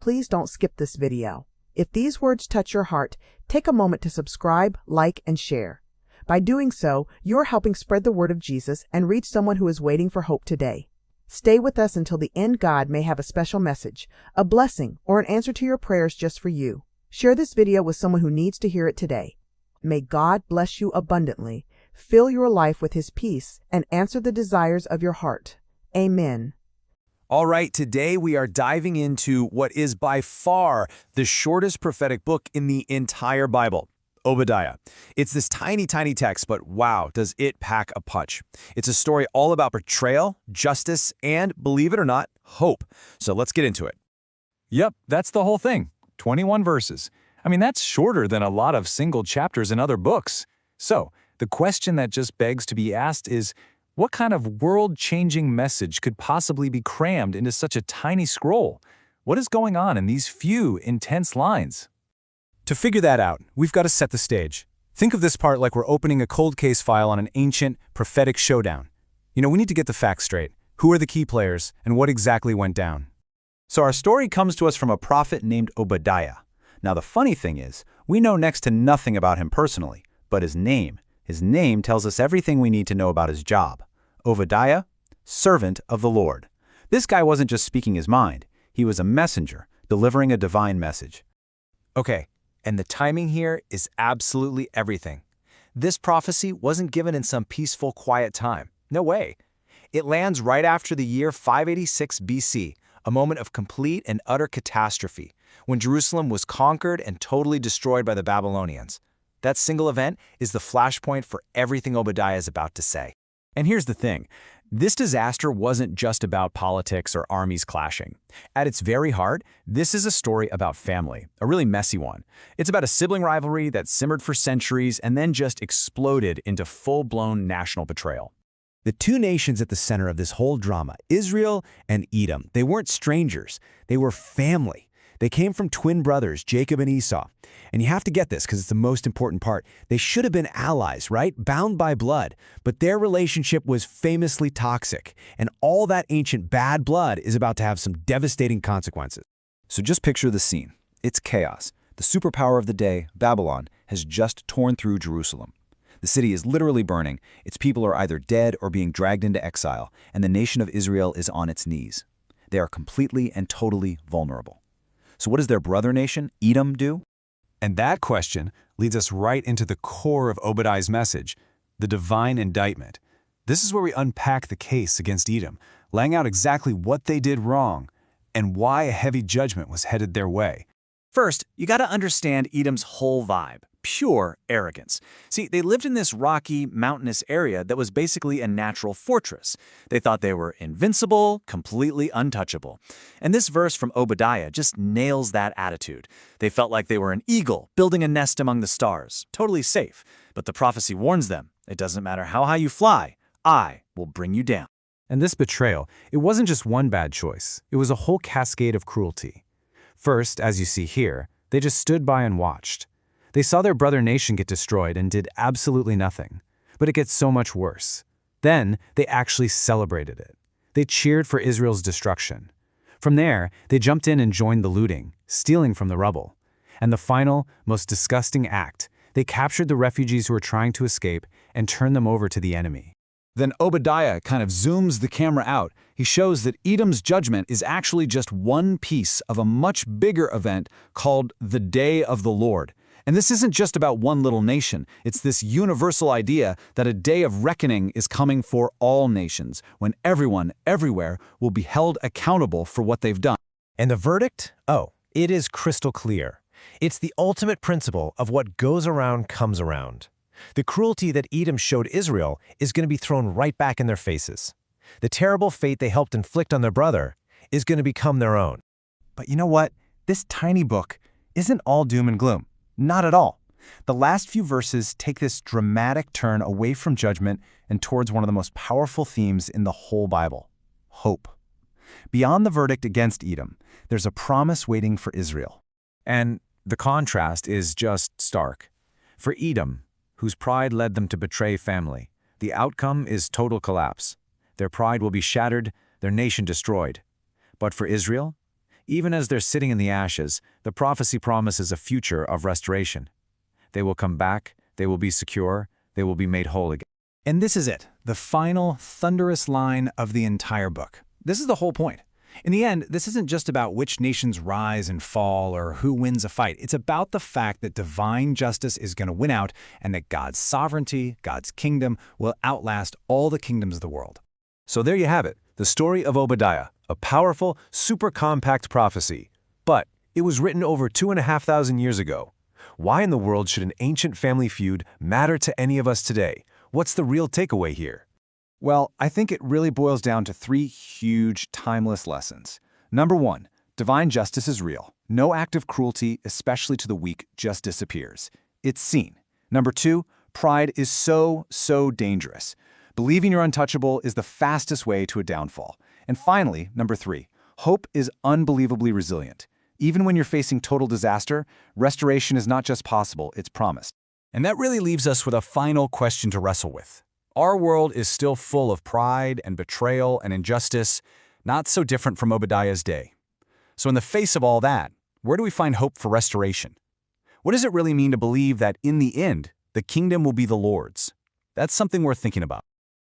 please don't skip this video. If these words touch your heart, take a moment to subscribe, like, and share. By doing so, you're helping spread the word of Jesus and reach someone who is waiting for hope today. Stay with us until the end. God may have a special message, a blessing, or an answer to your prayers just for you. Share this video with someone who needs to hear it today. May God bless you abundantly, fill your life with His peace, and answer the desires of your heart. Amen. All right, today we are diving into what is by far the shortest prophetic book in the entire Bible, Obadiah. It's this tiny text, but wow, does it pack a punch. It's a story all about betrayal, justice, and, believe it or not, hope. So let's get into it. Yep, that's the whole thing. 21 verses. I mean, that's shorter than a lot of single chapters in other books. So, the question that just begs to be asked is, what kind of world-changing message could possibly be crammed into such a tiny scroll? What is going on in these few intense lines? To figure that out, we've got to set the stage. Think of this part like we're opening a cold case file on an ancient, prophetic showdown. We need to get the facts straight. Who are the key players, and what exactly went down? So our story comes to us from a prophet named Obadiah. Now the funny thing is, we know next to nothing about him personally, but his name tells us everything we need to know about his job. Obadiah, servant of the Lord. This guy wasn't just speaking his mind, he was a messenger, delivering a divine message. Okay, and the timing here is absolutely everything. This prophecy wasn't given in some peaceful, quiet time. No way. It lands right after the year 586 BC, a moment of complete and utter catastrophe, when Jerusalem was conquered and totally destroyed by the Babylonians. That single event is the flashpoint for everything Obadiah is about to say. And here's the thing. This disaster wasn't just about politics or armies clashing. At its very heart, this is a story about family, a really messy one. It's about a sibling rivalry that simmered for centuries and then just exploded into full-blown national betrayal. The two nations at the center of this whole drama, Israel and Edom, they weren't strangers. They were family. They came from twin brothers, Jacob and Esau. And you have to get this because it's the most important part. They should have been allies, right? Bound by blood. But their relationship was famously toxic. And all that ancient bad blood is about to have some devastating consequences. So just picture the scene. It's chaos. The superpower of the day, Babylon, has just torn through Jerusalem. The city is literally burning. Its people are either dead or being dragged into exile. And the nation of Israel is on its knees. They are completely and totally vulnerable. So what does their brother nation, Edom, do? And that question leads us right into the core of Obadiah's message, the divine indictment. This is where we unpack the case against Edom, laying out exactly what they did wrong and why a heavy judgment was headed their way. First, you got to understand Edom's whole vibe. Pure arrogance. See, they lived in this rocky, mountainous area that was basically a natural fortress. They thought they were invincible, completely untouchable. And this verse from Obadiah just nails that attitude. They felt like they were an eagle building a nest among the stars, totally safe. But the prophecy warns them, it doesn't matter how high you fly, I will bring you down. And this betrayal, it wasn't just one bad choice. It was a whole cascade of cruelty. First, as you see here, they just stood by and watched. They saw their brother nation get destroyed and did absolutely nothing. But it gets so much worse. Then, they actually celebrated it. They cheered for Israel's destruction. From there, they jumped in and joined the looting, stealing from the rubble. And the final, most disgusting act, they captured the refugees who were trying to escape and turned them over to the enemy. Then Obadiah kind of zooms the camera out. He shows that Edom's judgment is actually just one piece of a much bigger event called the Day of the Lord. And this isn't just about one little nation. It's this universal idea that a day of reckoning is coming for all nations, when everyone, everywhere, will be held accountable for what they've done. And the verdict? Oh, it is crystal clear. It's the ultimate principle of what goes around comes around. The cruelty that Edom showed Israel is going to be thrown right back in their faces. The terrible fate they helped inflict on their brother is going to become their own. But you know what? This tiny book isn't all doom and gloom. Not at all. The last few verses take this dramatic turn away from judgment and towards one of the most powerful themes in the whole Bible: hope. Beyond the verdict against Edom, there's a promise waiting for Israel. And the contrast is just stark. For Edom, whose pride led them to betray family, the outcome is total collapse. Their pride will be shattered, their nation destroyed. But for Israel, Even as they're sitting in the ashes, the prophecy promises a future of restoration. They will come back, they will be secure, they will be made whole again. And this is it, the final, thunderous line of the entire book. This is the whole point. In the end, this isn't just about which nations rise and fall or who wins a fight. It's about the fact that divine justice is going to win out and that God's sovereignty, God's kingdom, will outlast all the kingdoms of the world. So there you have it, the story of Obadiah, a powerful, super compact prophecy. But it was written over 2,500 years ago. Why in the world should an ancient family feud matter to any of us today? What's the real takeaway here? Well, I think it really boils down to three huge, timeless lessons. Number one, divine justice is real. No act of cruelty, especially to the weak, just disappears. It's seen. Number two, pride is so dangerous. Believing you're untouchable is the fastest way to a downfall. And finally, number three, hope is unbelievably resilient. Even when you're facing total disaster, restoration is not just possible, it's promised. And that really leaves us with a final question to wrestle with. Our world is still full of pride and betrayal and injustice, not so different from Obadiah's day. So in the face of all that, where do we find hope for restoration? What does it really mean to believe that in the end, the kingdom will be the Lord's? That's something worth thinking about.